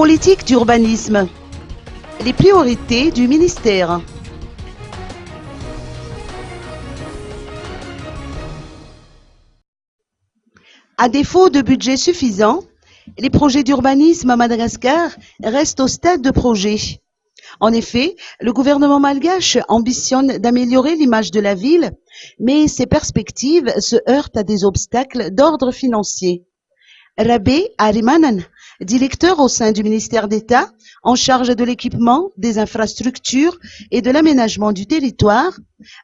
Politique d'urbanisme. Les priorités du ministère. À défaut de budget suffisant, les projets d'urbanisme à Madagascar restent au stade de projet. En effet, le gouvernement malgache ambitionne d'améliorer l'image de la ville, mais ses perspectives se heurtent à des obstacles d'ordre financier. Rabé Arimanan, directeur au sein du ministère d'État en charge de l'équipement, des infrastructures et de l'aménagement du territoire,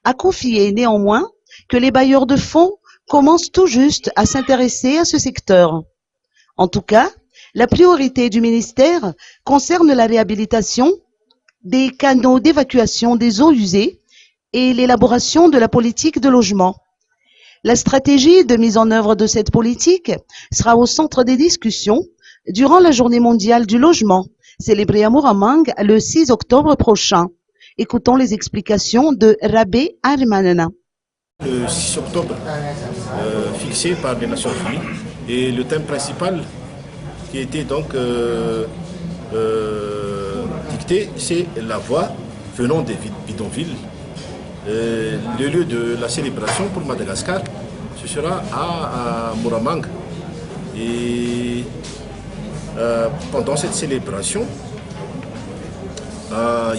a confié néanmoins que les bailleurs de fonds commencent tout juste à s'intéresser à ce secteur. En tout cas, la priorité du ministère concerne la réhabilitation des canaux d'évacuation des eaux usées et l'élaboration de la politique de logement. La stratégie de mise en œuvre de cette politique sera au centre des discussions durant la Journée mondiale du logement, célébrée à Muramang le 6 octobre prochain. Écoutons les explications de Rabé Arimanana. Le 6 octobre, fixé par les Nations Unies, et le thème principal qui a été donc dicté, c'est la voie venant des bidonvilles. Le lieu de la célébration pour Madagascar, ce sera à Muramang. Et pendant cette célébration,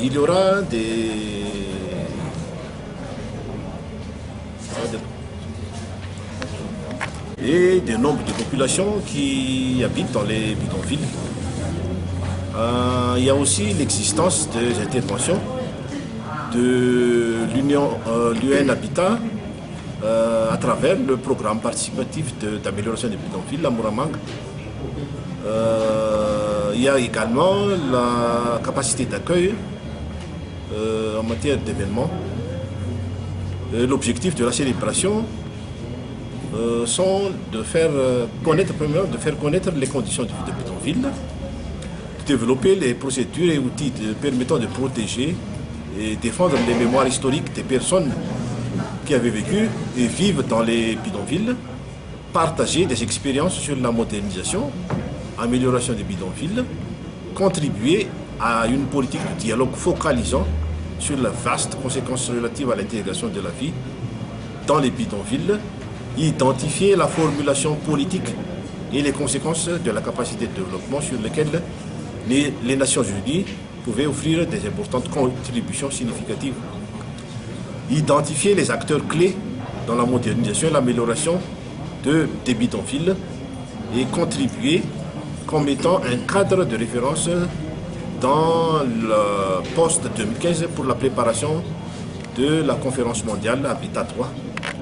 il y aura des nombres de populations qui habitent dans les bidonvilles. Il y a aussi l'existence des interventions de l'UN Habitat à travers le programme participatif d'amélioration des bidonvilles à Muramang. Il y a également la capacité d'accueil en matière d'événements. L'objectif de la célébration sont de faire connaître les conditions de vie de bidonville, de développer les procédures et outils permettant de protéger et défendre les mémoires historiques des personnes qui avaient vécu et vivent dans les bidonvilles, partager des expériences sur la modernisation, amélioration des bidonvilles, contribuer à une politique de dialogue focalisant sur les vastes conséquences relatives à l'intégration de la vie dans les bidonvilles, identifier la formulation politique et les conséquences de la capacité de développement sur lesquelles les Nations Unies pouvaient offrir des importantes contributions significatives. Identifier les acteurs clés dans la modernisation et l'amélioration des bidonvilles et contribuer comme étant un cadre de référence dans le post-2015 pour la préparation de la conférence mondiale Habitat 3